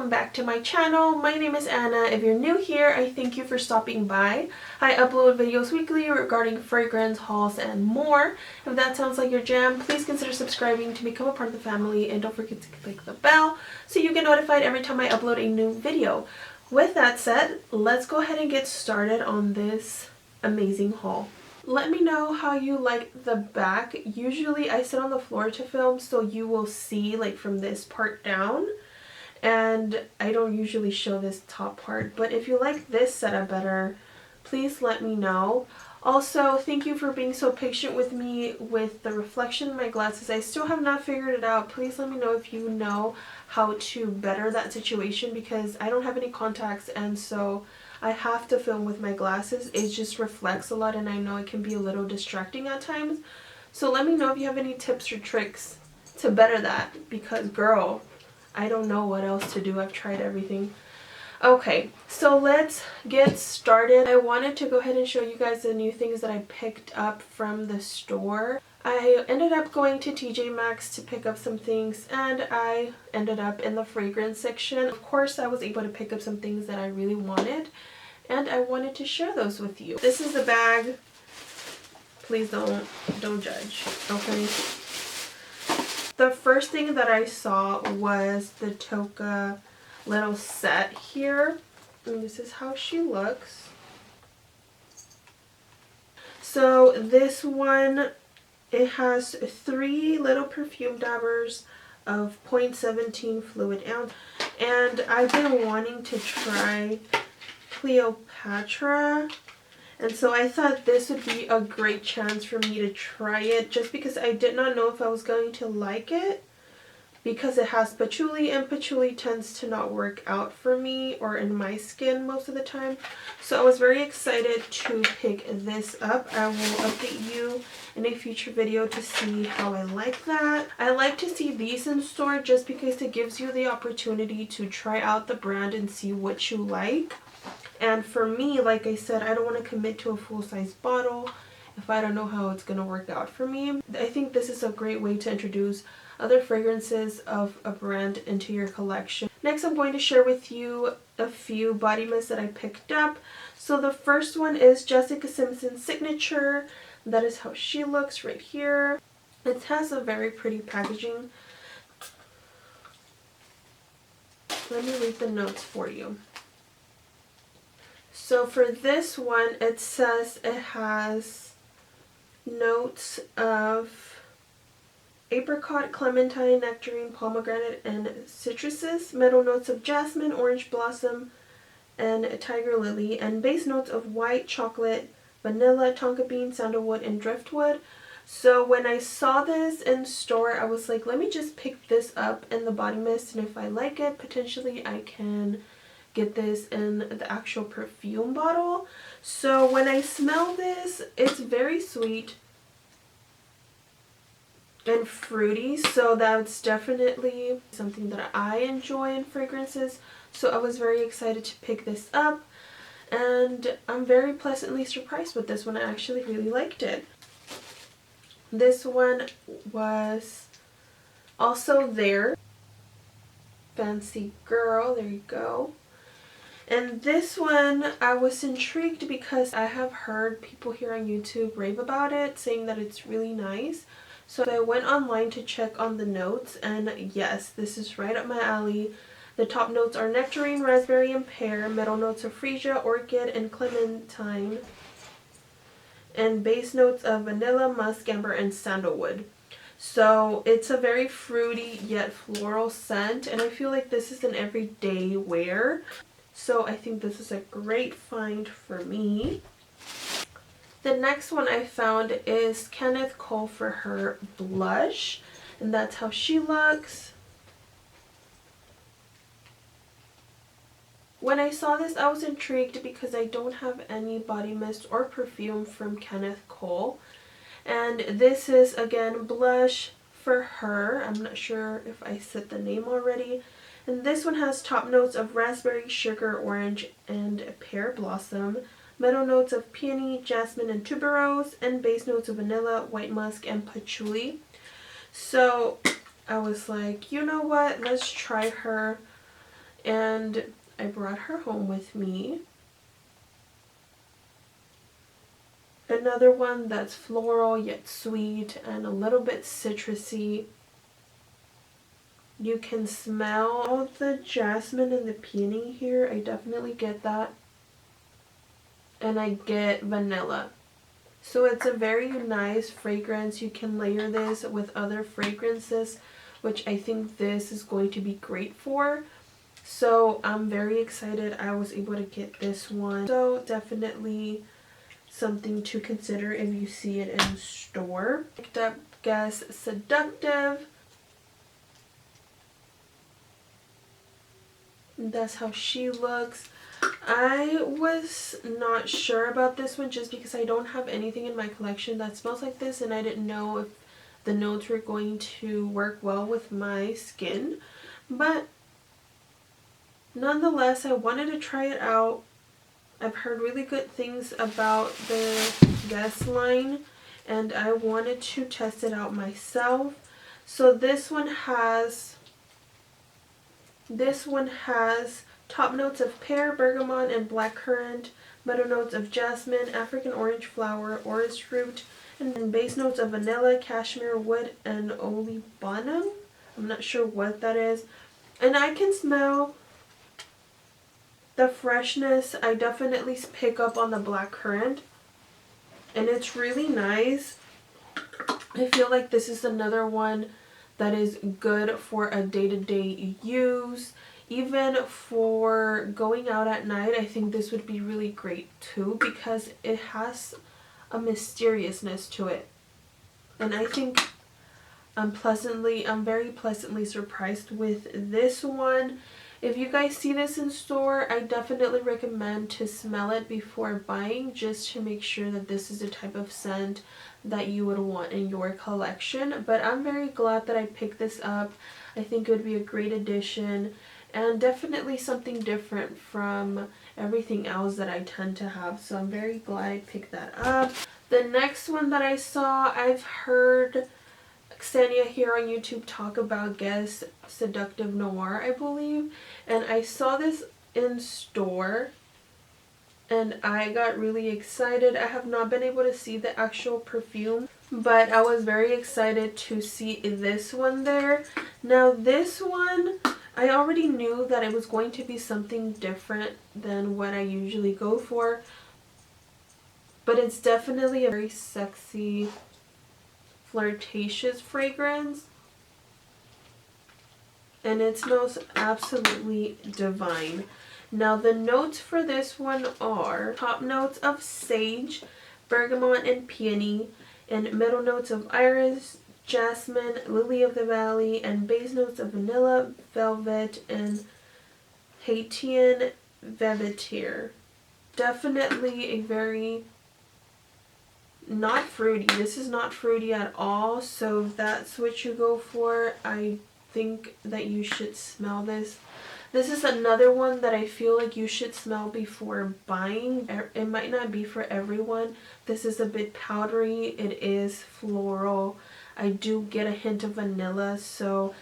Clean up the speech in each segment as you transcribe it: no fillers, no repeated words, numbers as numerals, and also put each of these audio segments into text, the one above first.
welcome back to my channel. My name is Anna. If you're new here, I thank you for stopping by. I upload videos weekly regarding fragrance, hauls, and more. If that sounds like your jam, please consider subscribing to become a part of the family, and don't forget to click the bell so you get notified every time I upload a new video. With that said, let's go ahead and get started on this amazing haul. Let me know how you like the back. Usually I sit on the floor to film, so you will see like from this part down, and I don't usually show this top part, but if you like this setup better, please let me know. Also, thank you for being so patient with me with the reflection in my glasses. I still have not figured it out. Please let me know if you know how to better that situation, because I don't have any contacts, and so I have to film with my glasses. It just reflects a lot, and I know it can be a little distracting at times. So let me know if you have any tips or tricks to better that, because girl, I don't know what else to do. I've tried everything. Okay, so let's get started. I wanted to go ahead and show you guys the new things that I picked up from the store. I ended up going to Tjmax to pick up some things, and I ended up in the fragrance section. Of course, I was able to pick up some things that I really wanted, and I wanted to share those with you. This is the bag. Please don't judge, okay? The first thing that I saw was the Toka little set here, and this is how she looks. So this one, it has 3 little perfume dabbers of 0.17 fluid ounce, and I've been wanting to try Cleopatra, and so I thought this would be a great chance for me to try it, just because I did not know if I was going to like it, because it has patchouli, and patchouli tends to not work out for me or in my skin most of the time. So I was very excited to pick this up. I will update you in a future video to see how I like that. I like to see these in store just because it gives you the opportunity to try out the brand and see what you like. And for me, like I said, I don't want to commit to a full-size bottle if I don't know how it's going to work out for me. I think this is a great way to introduce other fragrances of a brand into your collection. Next, I'm going to share with you a few body mists that I picked up. So the first one is Jessica Simpson's Signature. That is how she looks right here. It has a very pretty packaging. Let me read the notes for you. So for this one, it says it has notes of apricot, clementine, nectarine, pomegranate, and citruses, middle notes of jasmine, orange blossom, and tiger lily, and base notes of white chocolate, vanilla, tonka bean, sandalwood, and driftwood. So when I saw this in store, I was like, let me just pick this up in the body mist, and if I like it, potentially I can get this in the actual perfume bottle. So when I smell this, it's very sweet and fruity, so that's definitely something that I enjoy in fragrances. So I was very excited to pick this up, and I'm very pleasantly surprised with this one. I actually really liked it. This one was also there. Fancy Girl, there you go. And this one, I was intrigued because I have heard people here on YouTube rave about it, saying that it's really nice. So I went online to check on the notes, and yes, this is right up my alley. The top notes are nectarine, raspberry, and pear. Middle notes are freesia, orchid, and clementine. And base notes of vanilla, musk, amber, and sandalwood. So it's a very fruity yet floral scent, and I feel like this is an everyday wear. So I think this is a great find for me. The next one I found is Kenneth Cole for her blush, and that's how she looks. When I saw this, I was intrigued because I don't have any body mist or perfume from Kenneth Cole. And this is, again, blush for her. I'm not sure if I said the name already. And this one has top notes of raspberry, sugar, orange, and pear blossom. Middle notes of peony, jasmine, and tuberose, and base notes of vanilla, white musk, and patchouli. So I was like, you know what, let's try her and I brought her home with me. Another one that's floral yet sweet and a little bit citrusy. You can smell all the jasmine and the peony here. I definitely get that. And I get vanilla. So it's a very nice fragrance. You can layer this with other fragrances, which I think this is going to be great for. So I'm very excited I was able to get this one. So definitely something to consider if you see it in store. Picked up Guess Seductive. That's how she looks. I was not sure about this one just because I don't have anything in my collection that smells like this, and I didn't know if the notes were going to work well with my skin. But nonetheless, I wanted to try it out. I've heard really good things about the Guess line, and I wanted to test it out myself. So this one has top notes of pear, bergamot, and blackcurrant, middle notes of jasmine, African orange flower, orris root, and base notes of vanilla, cashmere wood, and olibanum. I'm not sure what that is. And I can smell the freshness. I definitely pick up on the blackcurrant, and it's really nice. I feel like this is another one that is good for a day-to-day use. Even for going out at night, I think this would be really great too, because it has a mysteriousness to it. And I think I'm very pleasantly surprised with this one. If you guys see this in store, I definitely recommend to smell it before buying, just to make sure that this is the type of scent that you would want in your collection. But I'm very glad that I picked this up. I think it would be a great addition, and definitely something different from everything else that I tend to have. So I'm very glad I picked that up. The next one that I saw, I've heard Xenia here on YouTube talk about Guess Seductive Noir, I believe, and I saw this in store and I got really excited. I have not been able to see the actual perfume, but I was very excited to see this one there. Now this one, I already knew that it was going to be something different than what I usually go for, but it's definitely a very sexy, flirtatious fragrance, and it smells absolutely divine. Now the notes for this one are top notes of sage, bergamot, and peony, and middle notes of iris, jasmine, lily of the valley, and base notes of vanilla, velvet, and Haitian velvetier. Definitely a very not fruity. This is not fruity at all, so if that's what you go for, I think that you should smell this. This is another one that I feel like you should smell before buying. It might not be for everyone. This is a bit powdery. It is floral. I do get a hint of vanilla, so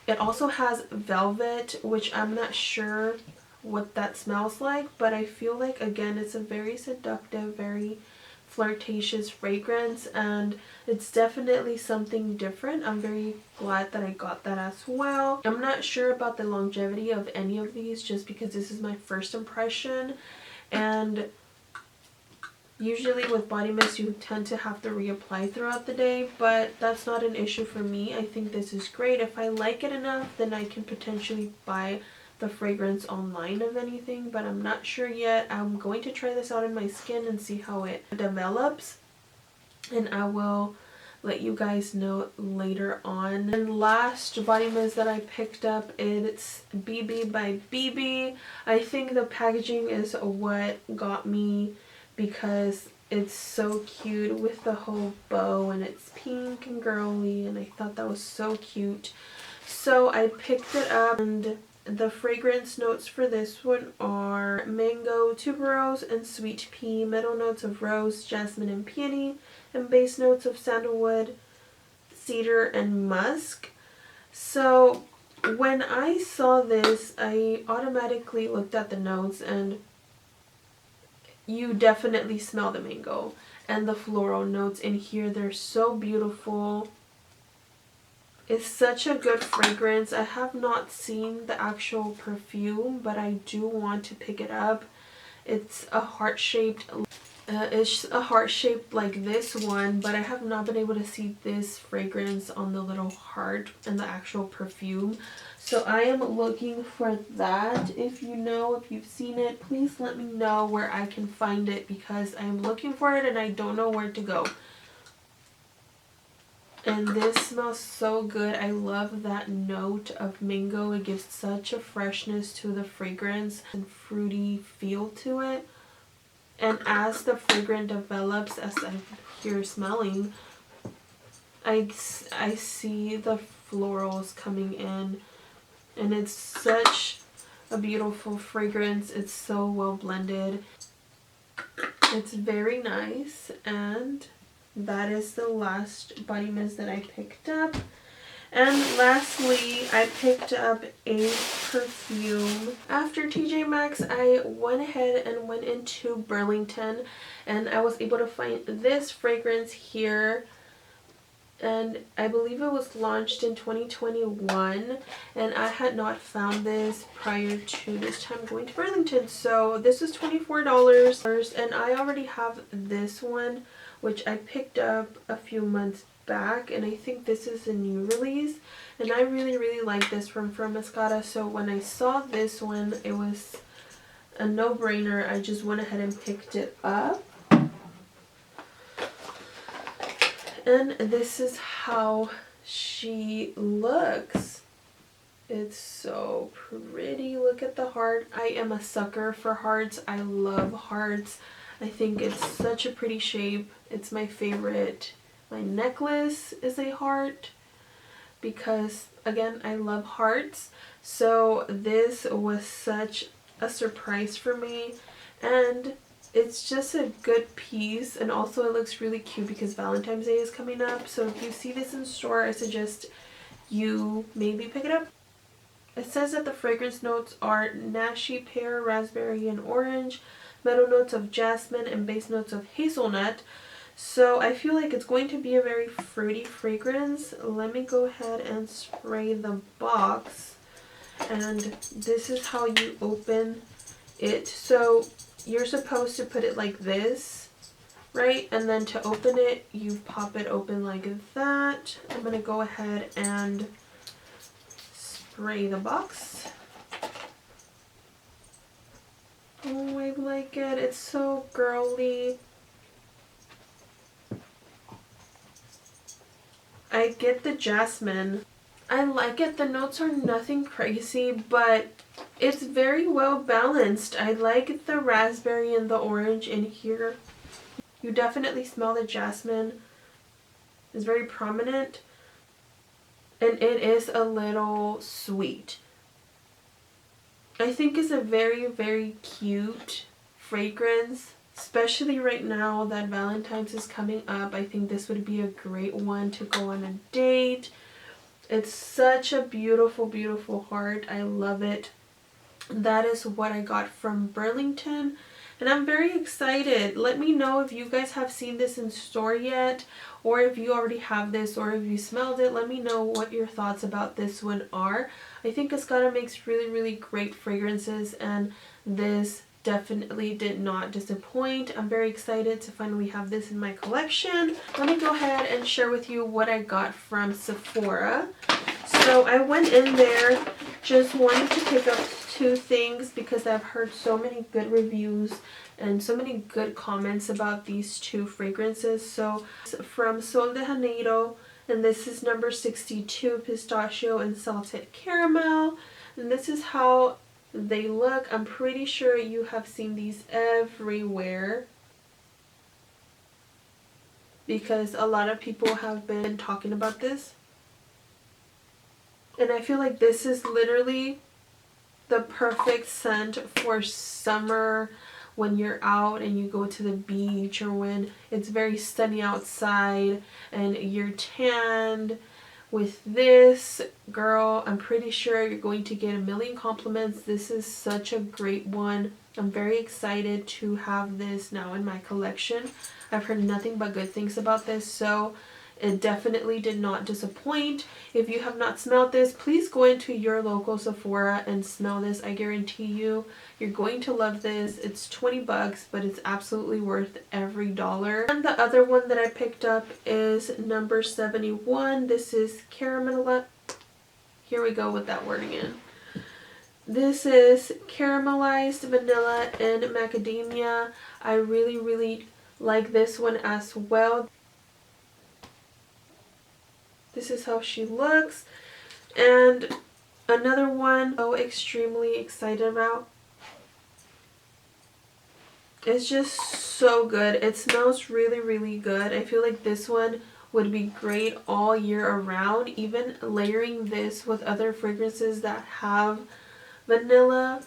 it also has velvet, which I'm not sure what that smells like, but I feel like, again, it's a very seductive, very flirtatious fragrance, and it's definitely something different. I'm very glad that I got that as well. I'm not sure about the longevity of any of these, just because this is my first impression, and usually with body mist you tend to have to reapply throughout the day, but that's not an issue for me. I think this is great. If I like it enough, then I can potentially buy the fragrance online of anything, but I'm not sure yet. I'm going to try this out in my skin and see how it develops, and I will let you guys know later on. And last body mist that I picked up, it's BB by BB. I think the packaging is what got me, because it's so cute with the whole bow, and it's pink and girly, and I thought that was so cute. So I picked it up, and the fragrance notes for this one are mango, tuberose, and sweet pea, middle notes of rose, jasmine, and peony, and base notes of sandalwood, cedar, and musk. So When I saw this, I automatically looked at the notes, and you definitely smell the mango and the floral notes in here. They're so beautiful. It's such a good fragrance. I have not seen the actual perfume, but I do want to pick it up. It's a heart-shaped like this one, but I have not been able to see this fragrance on the little heart and the actual perfume. So I am looking for that. If you know, if you've seen it, please let me know where I can find it, because I'm looking for it and I don't know where to go. And this smells so good. I love that note of mango. It gives such a freshness to the fragrance and fruity feel to it. And as the fragrance develops, as I'm here smelling, I see the florals coming in. And it's such a beautiful fragrance. It's so well blended. It's very nice. And that is the last body mist that I picked up. And lastly, I picked up a perfume. After Tjmax, I went ahead and went into Burlington, and I was able to find this fragrance here. And I believe it was launched in 2021, and I had not found this prior to this time going to Burlington. So this is $24, and I already have this one, which I picked up a few months back, and I think this is a new release, and I really like this from Mascata. So when I saw this one, it was a no-brainer. I just went ahead and picked it up. And this is how she looks. It's so pretty. Look at the heart. I am a sucker for hearts. I love hearts. I think it's such a pretty shape. It's my favorite. My necklace is a heart because, again, I love hearts. So this was such a surprise for me, and it's just a good piece, and also it looks really cute because Valentine's Day is coming up. So if you see this in store, I suggest you maybe pick it up. It says that the fragrance notes are Nashi pear, raspberry, and orange, middle notes of jasmine, and base notes of hazelnut. So I feel like it's going to be a very fruity fragrance. Let me go ahead and spray the box. And this is how you open it. So you're supposed to put it like this, right? And then to open it, you pop it open like that. I'm going to go ahead and spray the box. Oh, I like it. It's so girly. I get the jasmine. I like it. The notes are nothing crazy, but it's very well balanced. I like the raspberry and the orange in here. You definitely smell the jasmine. It's very prominent. And it is a little sweet. I think it's a very cute fragrance. Especially right now that Valentine's is coming up. I think this would be a great one to go on a date. It's such a beautiful heart. I love it. That is what I got from Burlington, and I'm very excited. Let me know if you guys have seen this in store yet, or if you already have this, or if you smelled it. Let me know what your thoughts about this one are. I think Mascata makes really great fragrances, and this definitely did not disappoint. I'm very excited to finally have this in my collection. Let me go ahead and share with you what I got from Sephora. So I went in there just wanting to pick up two things because I've heard so many good reviews and so many good comments about these two fragrances. So from Sol de Janeiro, and this is number 62, pistachio and salted caramel, and this is how they look. I'm pretty sure you have seen these everywhere because a lot of people have been talking about this. And I feel like this is literally the perfect scent for summer when you're out and you go to the beach, or when it's very sunny outside and you're tanned, with this, girl, I'm pretty sure you're going to get a million compliments. This is such a great one. I'm very excited to have this now in my collection. I've heard nothing but good things about this, so it definitely did not disappoint. If you have not smelled this, please go into your local Sephora and smell this. I guarantee you, you're going to love this. It's 20 bucks, but it's absolutely worth every dollar. And the other one that I picked up is number 71. This is caramel. Here we go with that word again. This is caramelized vanilla and macadamia. I really like this one as well. This is how she looks. And another one I'm so extremely excited about. It's just so good. It smells really good. I feel like this one would be great all year around. Even layering this with other fragrances that have vanilla,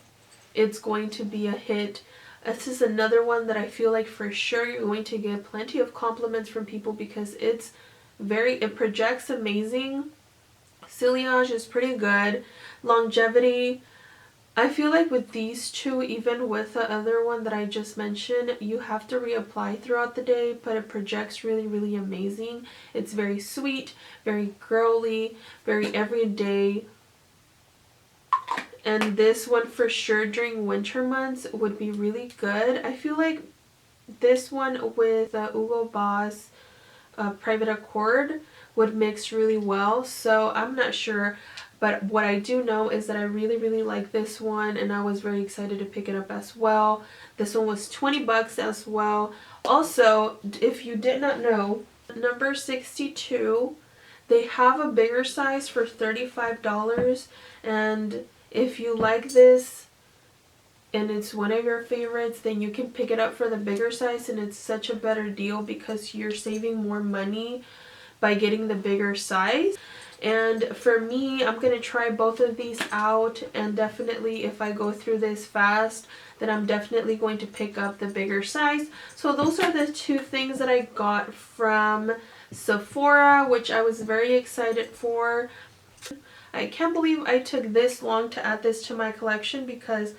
it's going to be a hit. This is another one that I feel like for sure you're going to get plenty of compliments from people because it projects amazing. Sillage is pretty good. Longevity, I feel like with these two, even with the other one that I just mentioned, you have to reapply throughout the day, but it projects really amazing. It's very sweet, very girly, very everyday. And this one for sure during winter months would be really good. I feel like this one with the Hugo Boss Private Accord would mix really well, so I'm not sure, but what I do know is that I really like this one, and I was very excited to pick it up as well. This one was 20 bucks as well. Also, if you did not know, number 62, they have a bigger size for $35, and if you like this and it's one of your favorites, then you can pick it up for the bigger size, and it's such a better deal because you're saving more money by getting the bigger size. And for me, I'm going to try both of these out, and definitely if I go through this fast, then I'm definitely going to pick up the bigger size. So those are the two things that I got from Sephora, which I was very excited for. I can't believe I took this long to add this to my collection because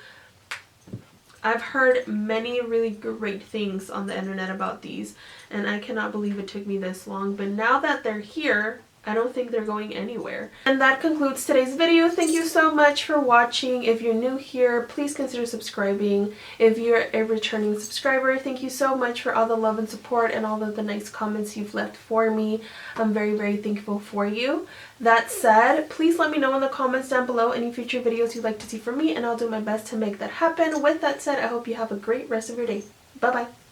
I've heard many really great things on the internet about these, and I cannot believe it took me this long. But now that they're here, I don't think they're going anywhere. And that concludes today's video. Thank you so much for watching. If you're new here, please consider subscribing. If you're a returning subscriber, thank you so much for all the love and support and all of the nice comments you've left for me. I'm very thankful for you. That said, please let me know in the comments down below any future videos you'd like to see from me, and I'll do my best to make that happen. With that said, I hope you have a great rest of your day. Bye bye.